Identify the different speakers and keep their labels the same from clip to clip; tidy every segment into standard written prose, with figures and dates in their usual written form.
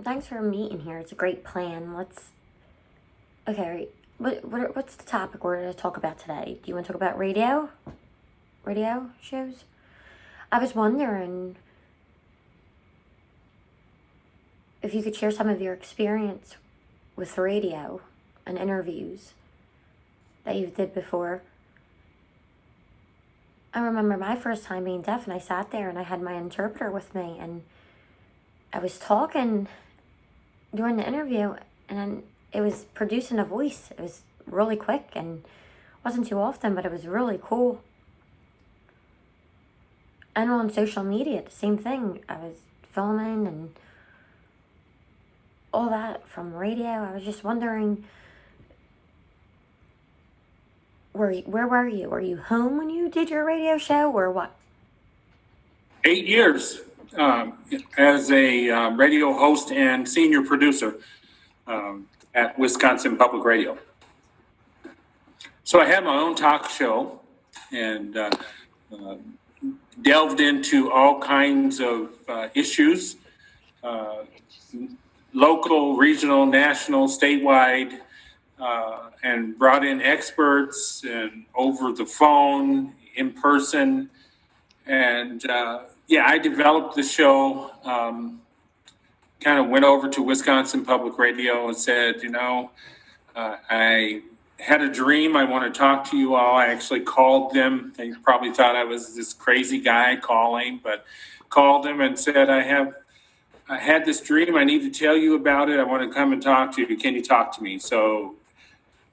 Speaker 1: Thanks for meeting here. It's a great plan. Okay, what's the topic we're going to talk about today? Do you want to talk about radio shows? I was wondering if you could share some of your experience with radio and interviews that you did before. I remember my first time being deaf, and I sat there and I had my interpreter with me, and I was talking during the interview, and then it was producing a voice. It was really quick and wasn't too often, but it was really cool. And on social media, the same thing. I was filming and all that from radio. I was just wondering, where were you? Were you home when you did your radio show, or what?
Speaker 2: 8 years as a radio host and senior producer at Wisconsin Public Radio. So I had my own talk show and delved into all kinds of issues, local, regional, national, statewide, and brought in experts and over the phone, in person. And I developed the show, kind of went over to Wisconsin Public Radio and said, I had a dream. I want to talk to you all. I actually called them. They probably thought I was this crazy guy calling, but called them and said, I had this dream. I need to tell you about it. I want to come and talk to you. Can you talk to me? So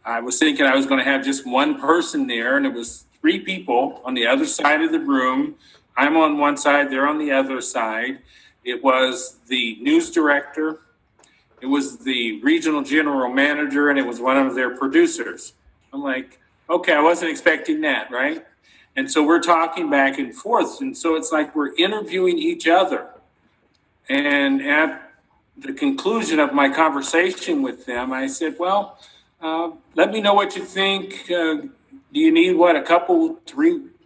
Speaker 2: I was thinking I was going to have just one person there, and it was 3 people on the other side of the room. I'm on one side, they're on the other side. It was the news director, it was the regional general manager, and it was one of their producers. I'm like, okay, I wasn't expecting that, right? And so we're talking back and forth. And so it's like we're interviewing each other. And at the conclusion of my conversation with them, I said, well, let me know what you think. Do you need a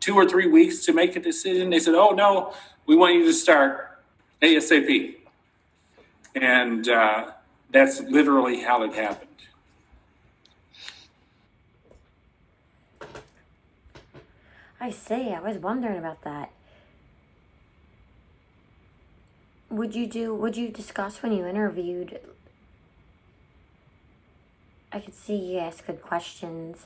Speaker 2: 2 or 3 weeks to make a decision? They said, oh, no, we want you to start ASAP. And that's literally how it happened.
Speaker 1: I see. I was wondering about that. Would you discuss when you interviewed? I could see you ask good questions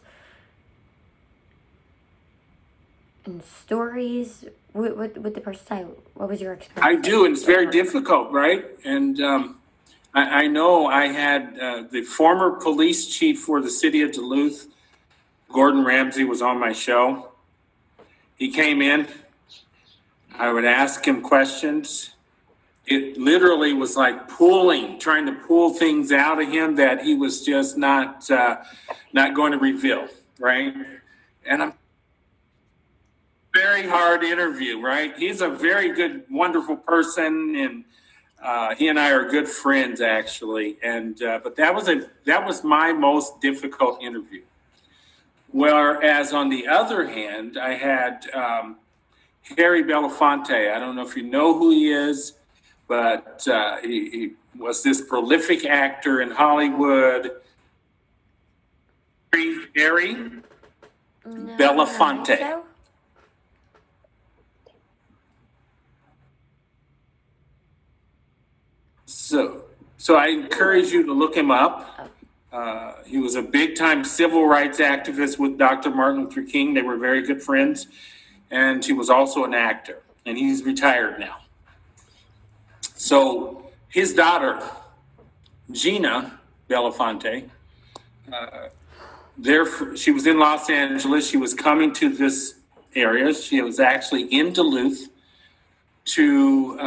Speaker 1: and stories. What the person say? What was your experience?
Speaker 2: I do, and it's very difficult, right? And I know I had the former police chief for the city of Duluth, Gordon Ramsay, was on my show. He came in. I would ask him questions. It literally was like trying to pull things out of him that he was just not going to reveal, right? And I'm very hard interview, right? He's a very good, wonderful person, and he and I are good friends, actually. And but that was my most difficult interview. Whereas on the other hand, I had Harry Belafonte. I don't know if you know who he is, but he was this prolific actor in Hollywood. Harry Belafonte. So I encourage you to look him up. He was a big-time civil rights activist with Dr. Martin Luther King. They were very good friends. And he was also an actor. And he's retired now. So his daughter, Gina Belafonte, she was in Los Angeles. She was coming to this area. She was actually in Duluth to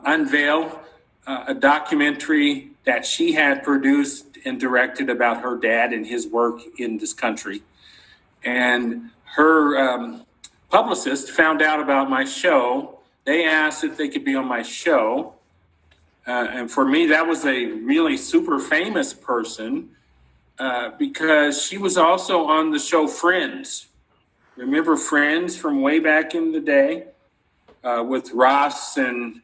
Speaker 2: unveil a documentary that she had produced and directed about her dad and his work in this country. And her publicist found out about my show. They asked if they could be on my show. And for me, that was a really super famous person because she was also on the show Friends. Remember Friends from way back in the day with Ross and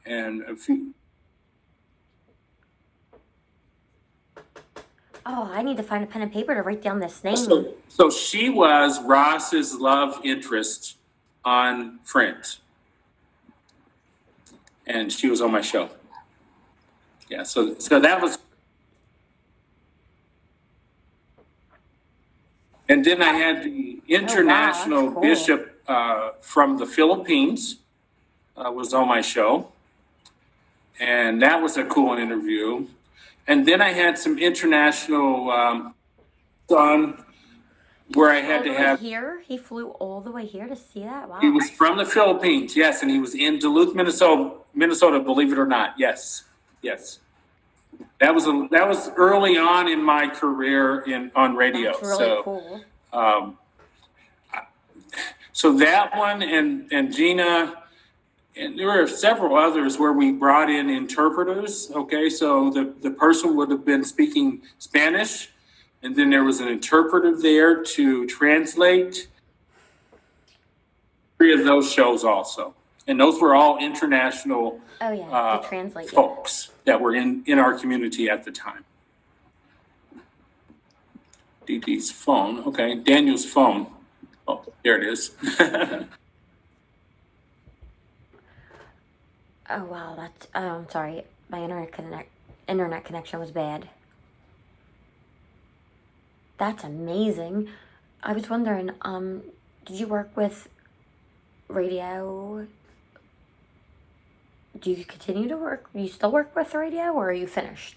Speaker 2: a few.
Speaker 1: Oh, I need to find a pen and paper to write down this name.
Speaker 2: So she was Ross's love interest on Friends, and she was on my show. Yeah, so that was, and then I had the international
Speaker 1: that's cool.
Speaker 2: bishop from the Philippines was on my show, and that was a cool interview. And then I had some international on where I had
Speaker 1: All
Speaker 2: to
Speaker 1: the way
Speaker 2: have.
Speaker 1: here? He flew all the way here to see that? Wow.
Speaker 2: He was from the Philippines, yes, and he was in Duluth, Minnesota. Believe it or not, yes. That was early on in my career on radio.
Speaker 1: That's really cool.
Speaker 2: So that one and Gina, and there were several others where we brought in interpreters. Okay, so the person would have been speaking Spanish, and then there was an interpreter there to translate. 3 of those shows also, and those were all international
Speaker 1: Oh yeah, to translate.
Speaker 2: folks that were in our community at the time. Dee Dee's phone, okay, Daniel's phone. Oh, there it is.
Speaker 1: Oh wow, that's I'm sorry, my internet connection was bad. That's amazing. I was wondering, did you work with radio? Do you continue to work? You still work with radio, or are you finished?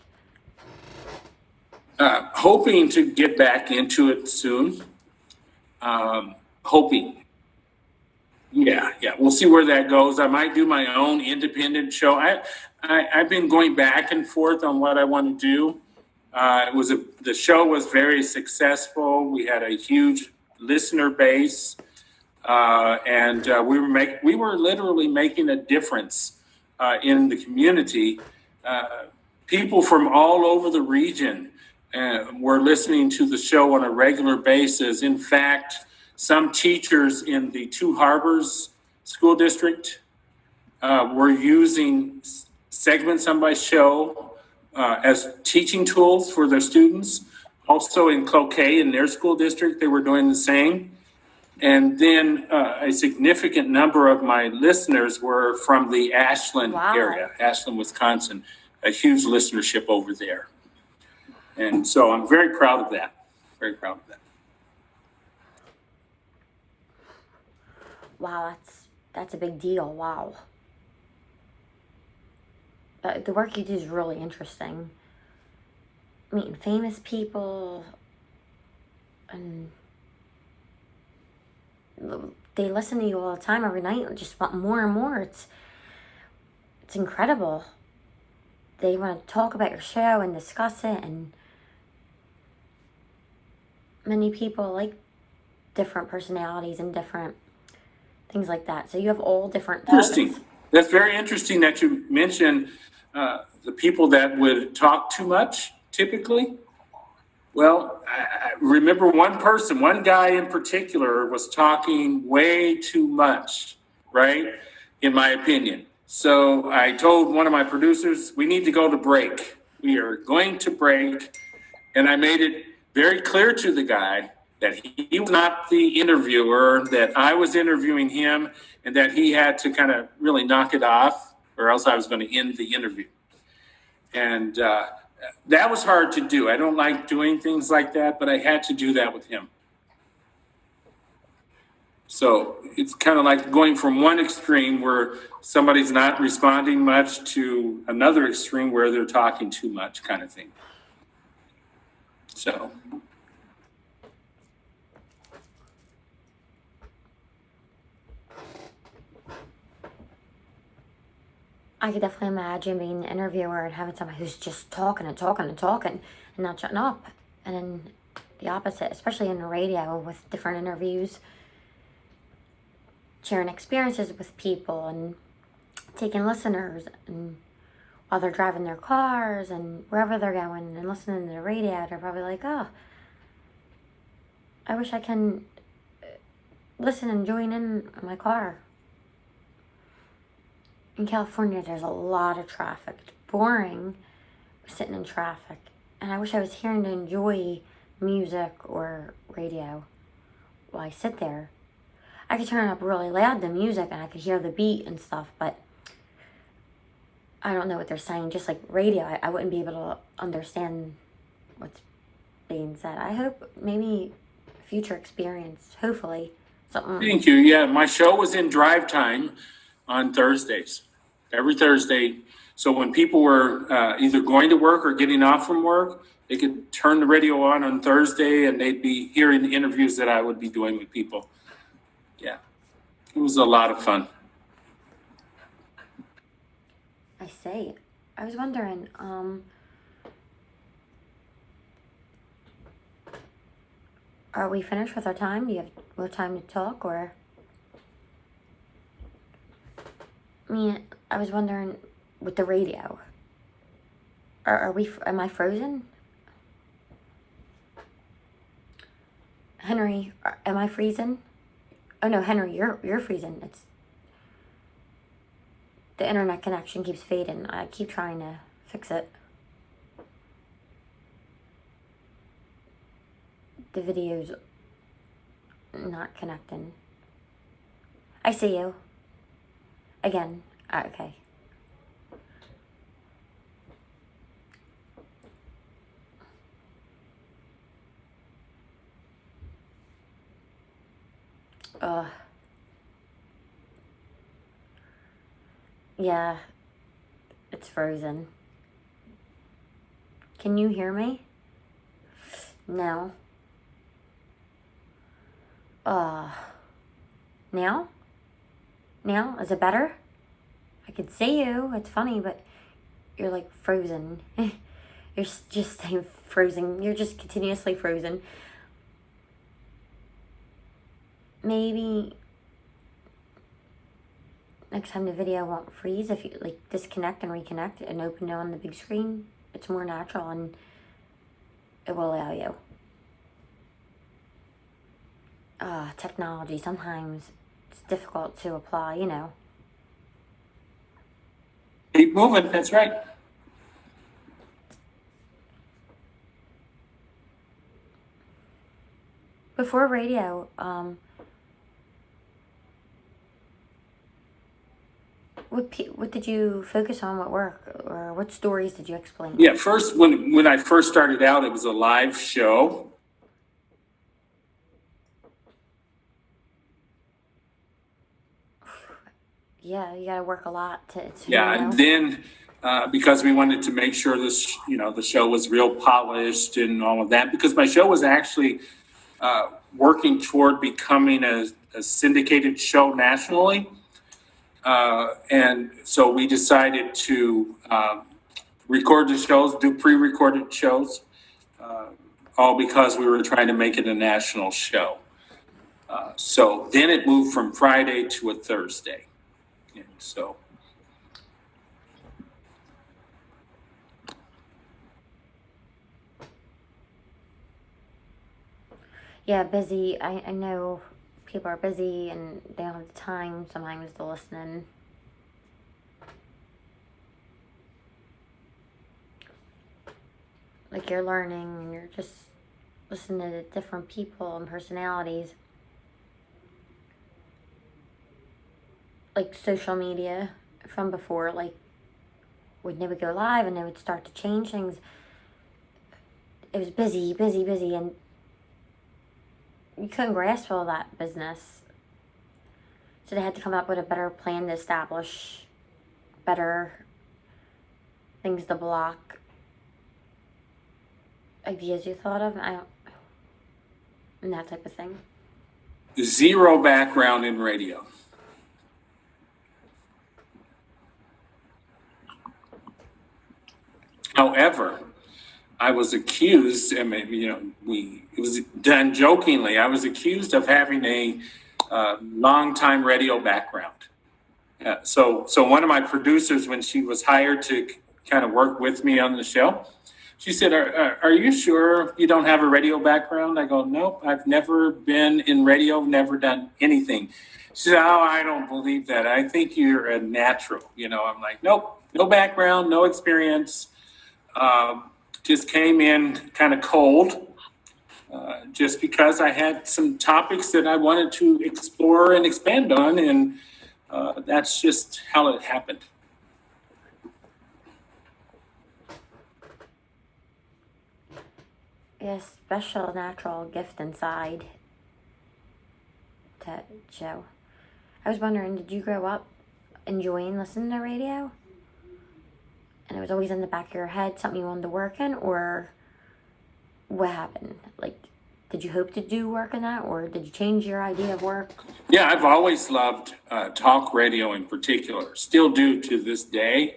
Speaker 2: Hoping to get back into it soon. Hoping. Yeah. We'll see where that goes. I might do my own independent show. I've been going back and forth on what I want to do. The show was very successful. We had a huge listener base, and we were literally making a difference in the community. People from all over the region were listening to the show on a regular basis. In fact, some teachers in the Two Harbors School District were using segments on my show as teaching tools for their students. Also in Cloquet, in their school district, they were doing the same. And then a significant number of my listeners were from the Ashland area, Ashland, Wisconsin, a huge listenership over there. And so I'm very proud of that. Very proud of that.
Speaker 1: Wow, that's a big deal. Wow. The work you do is really interesting. Meeting famous people, and they listen to you all the time, every night, and just want more and more. It's incredible. They want to talk about your show and discuss it, and many people like different personalities and different things like that. So you have all different topics.
Speaker 2: Interesting. That's very interesting that you mentioned the people that would talk too much, typically. Well, I remember one guy in particular was talking way too much, right? In my opinion. So I told one of my producers, we need to go to break. We are going to break. And I made it very clear to the guy that he was not the interviewer, that I was interviewing him, and that he had to kind of really knock it off, or else I was going to end the interview. And that was hard to do. I don't like doing things like that, but I had to do that with him. So it's kind of like going from one extreme where somebody's not responding much to another extreme where they're talking too much, kind of thing. So.
Speaker 1: I could definitely imagine being an interviewer and having somebody who's just talking and talking and talking and not shutting up. And then the opposite, especially in the radio with different interviews, sharing experiences with people and taking listeners, and while they're driving their cars and wherever they're going and listening to the radio, they're probably like, oh, I wish I can listen and join in my car. In California, there's a lot of traffic. It's boring sitting in traffic. and I wish I was hearing to enjoy music or radio while I sit there. I could turn it up really loud, the music, and I could hear the beat and stuff, but I don't know what they're saying. Just like radio, I wouldn't be able to understand what's being said. I hope maybe future experience, hopefully, something.
Speaker 2: Thank you. Yeah, my show was in drive time on Thursdays, every Thursday. So when people were either going to work or getting off from work, they could turn the radio on Thursday and they'd be hearing the interviews that I would be doing with people. Yeah, it was a lot of fun.
Speaker 1: I see. I was wondering, are we finished with our time? Do you have more time to talk, or? I mean, I was wondering with the radio. Am I frozen? Henry, am I freezing? Oh no, Henry, you're freezing. It's the internet connection keeps fading. I keep trying to fix it. The video's not connecting. I see you. Again. Okay. Yeah, it's frozen. Can you hear me? No. Now? Now? Is it better? I could see you. It's funny, but you're like frozen. You're just staying frozen. You're just continuously frozen. Maybe next time the video won't freeze if you like disconnect and reconnect and open it on the big screen. It's more natural and it will allow you. Technology, sometimes it's difficult to apply, you know.
Speaker 2: Keep moving, that's right.
Speaker 1: Before radio, what did you focus on? What work or what stories did you explain?
Speaker 2: Yeah, first, when I first started out, it was a live show.
Speaker 1: Yeah, you gotta work a lot to
Speaker 2: Yeah, and then because we wanted to make sure this, the show was real polished and all of that, because my show was actually working toward becoming a syndicated show nationally. And so we decided to record the shows, do pre-recorded shows, all because we were trying to make it a national show. So then it moved from Friday to a Thursday. And so.
Speaker 1: Yeah, busy. I know people are busy and they don't have the time sometimes to listen. Like you're learning and you're just listening to different people and personalities. Like social media from before, like when they would go live and they would start to change things. It was busy, and you couldn't grasp all that business. So they had to come up with a better plan to establish better things to block. Ideas you thought of, and that type of thing.
Speaker 2: Zero background in radio. However, I was accused, and maybe, it was done jokingly, I was accused of having a long-time radio background. So one of my producers, when she was hired to kind of work with me on the show, she said, are you sure you don't have a radio background? I go, nope, I've never been in radio, never done anything. She said, oh, I don't believe that. I think you're a natural. I'm like, nope, no background, no experience. just came in kind of cold, just because I had some topics that I wanted to explore and expand on, and that's just how it happened.
Speaker 1: A special natural gift inside to Joe. I was wondering, did you grow up enjoying listening to radio? And it was always in the back of your head, something you wanted to work in, or what happened? Like, did you hope to do work in that, or did you change your idea of work?
Speaker 2: Yeah, I've always loved talk radio in particular, still do to this day.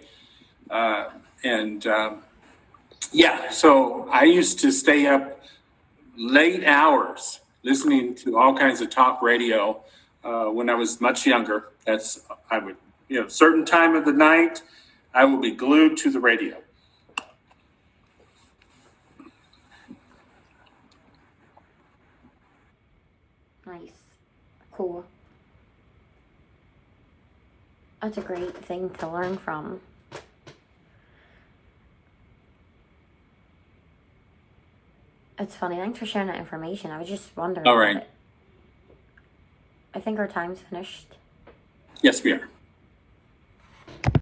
Speaker 2: Yeah, so I used to stay up late hours listening to all kinds of talk radio when I was much younger. I would, certain time of the night, I will be glued to the radio.
Speaker 1: Nice. Cool. That's a great thing to learn from. It's funny. Thanks for sharing that information. I was just wondering.
Speaker 2: All right.
Speaker 1: I think our time's finished.
Speaker 2: Yes, we are.